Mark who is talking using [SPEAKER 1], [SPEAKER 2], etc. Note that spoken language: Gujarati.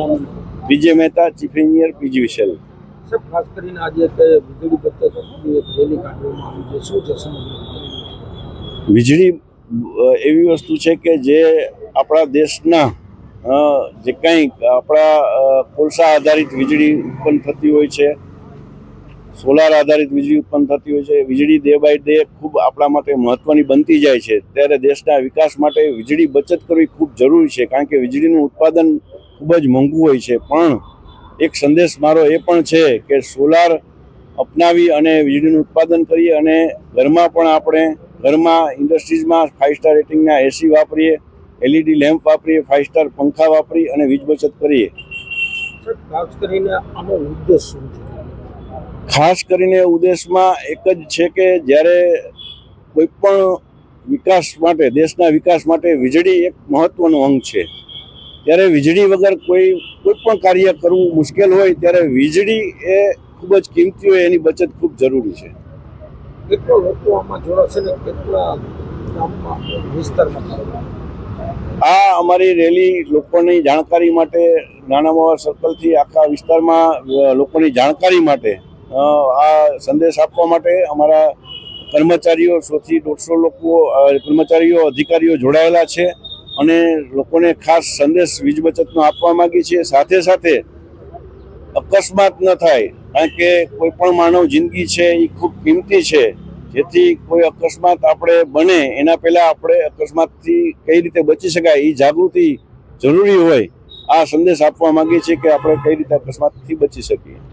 [SPEAKER 1] નામ?
[SPEAKER 2] વિજય મહેતા, ચીફ એન્જિનિયર, પીજીવીસીએલ.
[SPEAKER 1] સાહેબ, ખાસ કરીને આજે એક વીજળી બચત અંગેની એક રેલી કાઢવામાં આવી છે, શું છે સમગ્ર?
[SPEAKER 2] વીજળી એવી વસ્તુ છે કે જે આપણા દેશના જે કંઈ આપણા કોલસા આધારિત વીજળી ઉત્પન્ન થતી હોય છે, સોલાર આધારિત વીજળી ઉત્પન્ન થતી હોય છે, વીજળી ડે બાય ડે ખૂબ આપણા માટે મહત્વની બનતી જાય છે. ત્યારે દેશના વિકાસ માટે વીજળી બચત કરવી ખૂબ જરૂરી છે, કારણ કે વીજળીનું ઉત્પાદન ખૂબ જ મોંઘું હોય છે. પણ એક સંદેશ મારો એ પણ છે કે સોલાર અપનાવી અને વીજળીનું ઉત્પાદન કરીએ અને ઘરમાં ઇન્ડસ્ટ્રીઝમાં 5 સ્ટાર રેટિંગના એસી વાપરીએ, એલઈડી લેમ્પ વાપરીએ, 5 સ્ટાર પંખા વાપરી અને વીજ બચત કરીએ.
[SPEAKER 1] ખાસ કરીને આનો ઉદ્દેશ શું છે?
[SPEAKER 2] ખાસ કરીને ઉદ્દેશમાં એક જ છે કે જ્યારે કોઈ પણ વિકાસ માટે, દેશના વિકાસ માટે વીજળી એક મહત્વનું અંગ છે. ત્યારે વીજળી વગર કોઈ પણ કાર્ય કરવું મુશ્કેલ હોય, ત્યારે વીજળી એ ખૂબ જ કિંમતી હોય, એની બચત ખૂબ જરૂરી છે.
[SPEAKER 1] કેટલા લોકો આમાં જોડાશે ને કેટલા ગામમાં, વિસ્તારમાં?
[SPEAKER 2] આ અમારી રેલી લોકોની જાણકારી માટે, નાના મોવા સર્કલથી આખા વિસ્તારમાં લોકોની જાણકારી માટે, આ સંદેશ આપવા માટે અમારા કર્મચારીઓ 100 થી 150 લોકો કર્મચારીઓ, અધિકારીઓ જોડાયેલા છે અને લોકોને ખાસ સંદેશ વીજ બચતનો આપવા માંગીએ છીએ. સાથે સાથે અકસ્માત ન થાય, કારણ કે કોઈ પણ માનવ જિંદગી છે એ ખૂબ કિંમતી છે. જેથી કોઈ અકસ્માત આપણે બને એના પહેલાં આપણે અકસ્માતથી કઈ રીતે બચી શકાય એ જાગૃતિ જરૂરી હોય. આ સંદેશ આપવા માંગીએ છીએ કે આપણે કઈ રીતે અકસ્માતથી બચી શકીએ.